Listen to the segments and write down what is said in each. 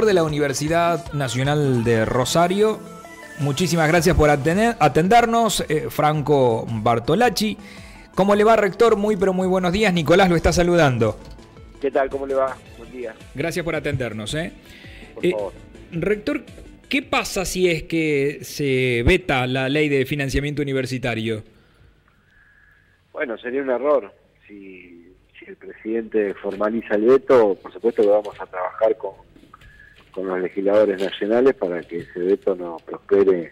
De la Universidad Nacional de Rosario. Muchísimas gracias por atendernos, Franco Bartolacci. ¿Cómo le va, rector? Muy pero muy buenos días. Nicolás lo está saludando. ¿Qué tal? ¿Cómo le va? Buen día. Gracias por atendernos. Por favor. Rector, ¿qué pasa si es que se veta la ley de financiamiento universitario? Bueno, sería un error. Si el presidente formaliza el veto, por supuesto que vamos a trabajar con los legisladores nacionales para que ese veto no prospere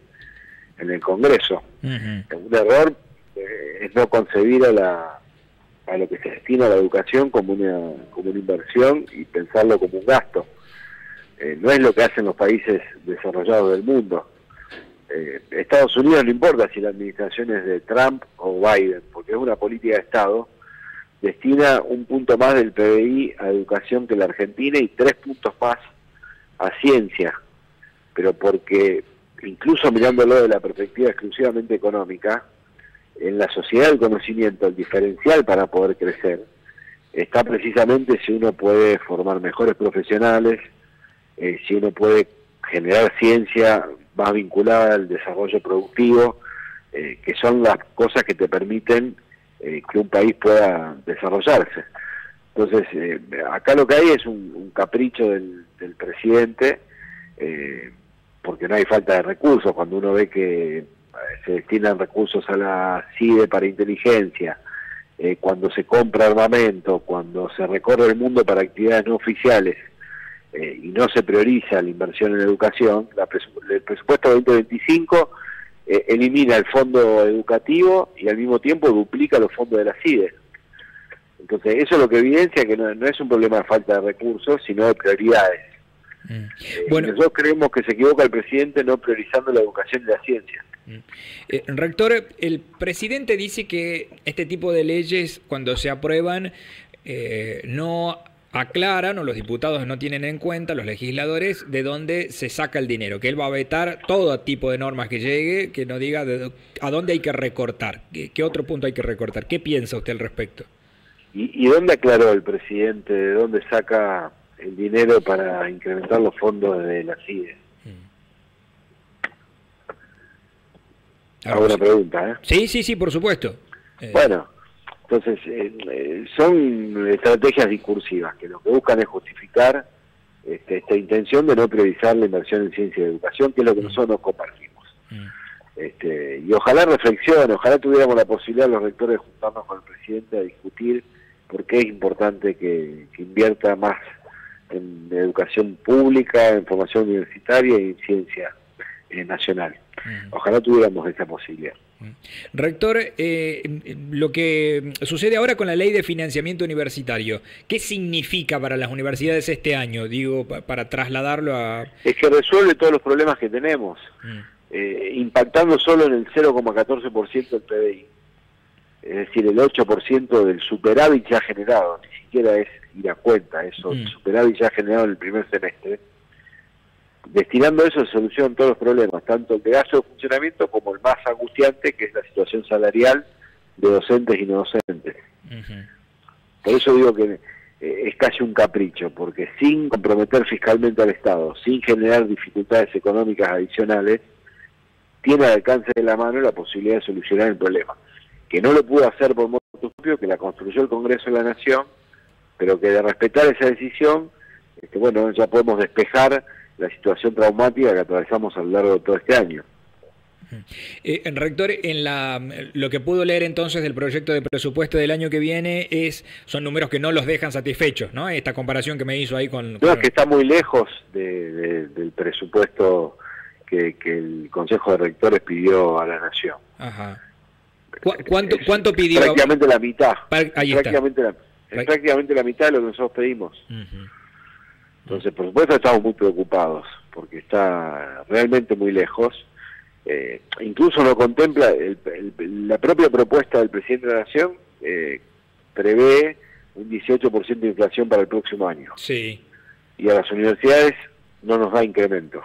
en el Congreso. Un error es no concebir a lo que se destina a la educación como una inversión y pensarlo como un gasto. No es lo que hacen los países desarrollados del mundo. Estados Unidos no importa si la administración es de Trump o Biden, porque es una política de Estado, destina 1 punto más del PBI a educación que la Argentina y 3 puntos más a ciencia, pero porque incluso mirándolo de la perspectiva exclusivamente económica, en la sociedad del conocimiento el diferencial para poder crecer está precisamente si uno puede formar mejores profesionales, si uno puede generar ciencia más vinculada al desarrollo productivo, que son las cosas que te permiten que un país pueda desarrollarse. Entonces, acá lo que hay es un capricho del presidente, porque no hay falta de recursos. Cuando uno ve que se destinan recursos a la CIDE para inteligencia, cuando se compra armamento, cuando se recorre el mundo para actividades no oficiales, y no se prioriza la inversión en educación, el presupuesto 2025 elimina el fondo educativo y al mismo tiempo duplica los fondos de la CIDE. Entonces, eso es lo que evidencia que no es un problema de falta de recursos, sino de prioridades. Bueno, nosotros creemos que se equivoca el presidente no priorizando la educación y la ciencia. Rector, el presidente dice que este tipo de leyes, cuando se aprueban, no aclaran, o los diputados no tienen en cuenta, los legisladores, de dónde se saca el dinero, que él va a vetar todo tipo de normas que llegue, que no diga a dónde hay que recortar, qué otro punto hay que recortar. ¿Qué piensa usted al respecto? ¿Y dónde aclaró el presidente de dónde saca el dinero para incrementar los fondos de la CIDE? Hago una pregunta, ¿eh? Sí, por supuesto. Bueno, entonces son estrategias discursivas que lo que buscan es justificar esta intención de no priorizar la inversión en ciencia y educación, que es lo que nosotros no compartimos. Y ojalá reflexione, ojalá tuviéramos la posibilidad los rectores de juntarnos con el presidente a discutir por qué es importante que invierta más en educación pública, en formación universitaria y en ciencia nacional. Ojalá tuviéramos esa posibilidad. Rector, lo que sucede ahora con la ley de financiamiento universitario, ¿qué significa para las universidades este año? Digo, para trasladarlo a... Es que resuelve todos los problemas que tenemos, impactando solo en el 0,14% del PBI. Es decir, el 8% del superávit ya generado, ni siquiera es ir a cuenta, eso, el superávit ya generado en el primer semestre. Destinando eso se solucionan todos los problemas, tanto el de gasto de funcionamiento como el más angustiante, que es la situación salarial de docentes y no docentes. Por eso digo que es casi un capricho, porque sin comprometer fiscalmente al Estado, sin generar dificultades económicas adicionales, tiene al alcance de la mano la posibilidad de solucionar el problema, que no lo pudo hacer por motu propio, que la construyó el Congreso de la Nación, pero que de respetar esa decisión, bueno, ya podemos despejar la situación traumática que atravesamos a lo largo de todo este año. Rector, lo que pudo leer entonces del proyecto de presupuesto del año que viene son números que no los dejan satisfechos, ¿no? Esta comparación que me hizo ahí con... No, es que está muy lejos del presupuesto que el Consejo de Rectores pidió a la Nación. Ajá. ¿Cuánto pidió? Prácticamente la mitad. Ahí prácticamente la mitad de lo que nosotros pedimos. Entonces, por supuesto, estamos muy preocupados, porque está realmente muy lejos. Incluso no contempla, la propia propuesta del presidente de la Nación prevé un 18% de inflación para el próximo año. Sí. Y a las universidades no nos da incremento.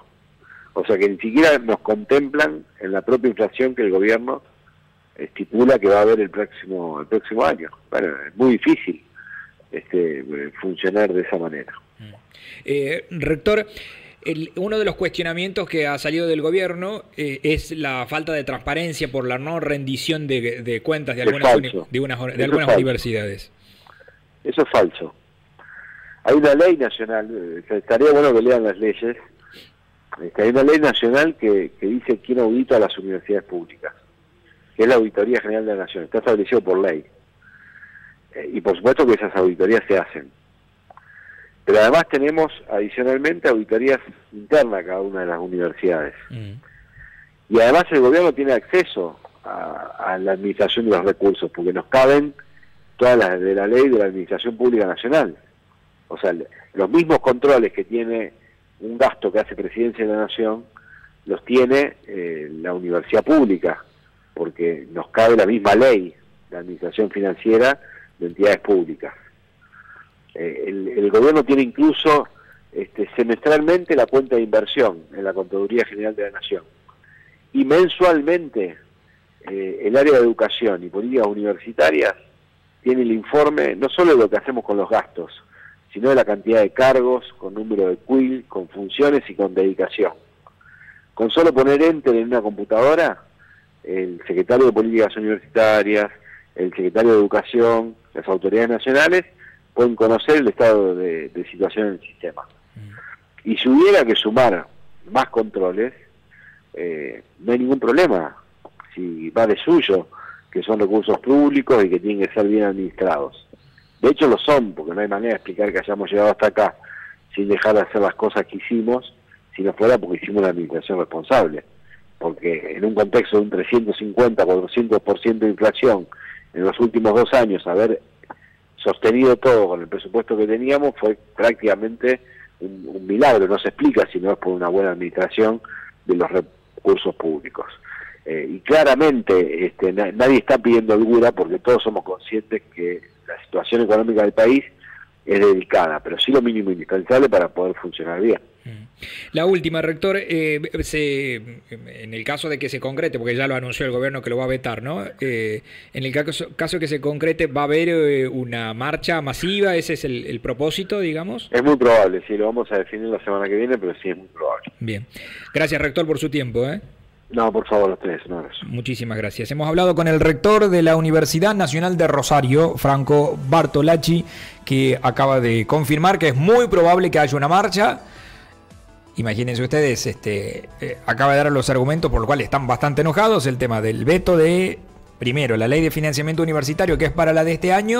O sea que ni siquiera nos contemplan en la propia inflación que el gobierno estipula que va a haber el próximo año. Bueno, es muy difícil funcionar de esa manera. Rector, uno de los cuestionamientos que ha salido del gobierno es la falta de transparencia por la no rendición de cuentas de algunas universidades. Eso es falso. Hay una ley nacional, estaría bueno que lean las leyes. Hay una ley nacional que dice quién audita a las universidades públicas, que es la Auditoría General de la Nación. Está establecido por ley. Y por supuesto que esas auditorías se hacen. Pero además tenemos adicionalmente auditorías internas a cada una de las universidades. Y además el gobierno tiene acceso a la administración de los recursos, porque nos caben todas las de la ley de la Administración Pública Nacional. O sea, los mismos controles que tiene un gasto que hace Presidencia de la Nación, los tiene la universidad pública, porque nos cabe la misma ley de administración financiera de entidades públicas. El gobierno tiene incluso semestralmente la cuenta de inversión en la Contaduría General de la Nación. Y mensualmente el área de educación y políticas universitarias tiene el informe no solo de lo que hacemos con los gastos, sino de la cantidad de cargos, con número de quill, con funciones y con dedicación. Con solo poner enter en una computadora, el secretario de Políticas Universitarias, el secretario de Educación, las autoridades nacionales, pueden conocer el estado de situación en el sistema. Y si hubiera que sumar más controles, no hay ningún problema. Si va de suyo, que son recursos públicos y que tienen que ser bien administrados. De hecho lo son, porque no hay manera de explicar que hayamos llegado hasta acá sin dejar de hacer las cosas que hicimos, si no fuera porque hicimos una administración responsable. Porque en un contexto de un 350-400% de inflación en los últimos 2 años, haber sostenido todo con el presupuesto que teníamos fue prácticamente un milagro. No se explica si no es por una buena administración de los recursos públicos. Y claramente nadie está pidiendo holgura, porque todos somos conscientes que la situación económica del país es delicada, pero sí lo mínimo indispensable para poder funcionar bien. La última, rector, en el caso de que se concrete, porque ya lo anunció el gobierno que lo va a vetar, ¿no? En el caso que se concrete, ¿va a haber una marcha masiva? ¿Ese es el propósito, digamos? Es muy probable, sí, lo vamos a definir la semana que viene, pero sí es muy probable. Bien. Gracias, rector, por su tiempo, ¿eh? No, por favor, a ustedes, un abrazo. Muchísimas gracias. Hemos hablado con el rector de la Universidad Nacional de Rosario, Franco Bartolacci, que acaba de confirmar que es muy probable que haya una marcha. Imagínense ustedes, acaba de dar los argumentos por los cuales están bastante enojados, el tema del veto de, primero, la ley de financiamiento universitario, que es para la de este año,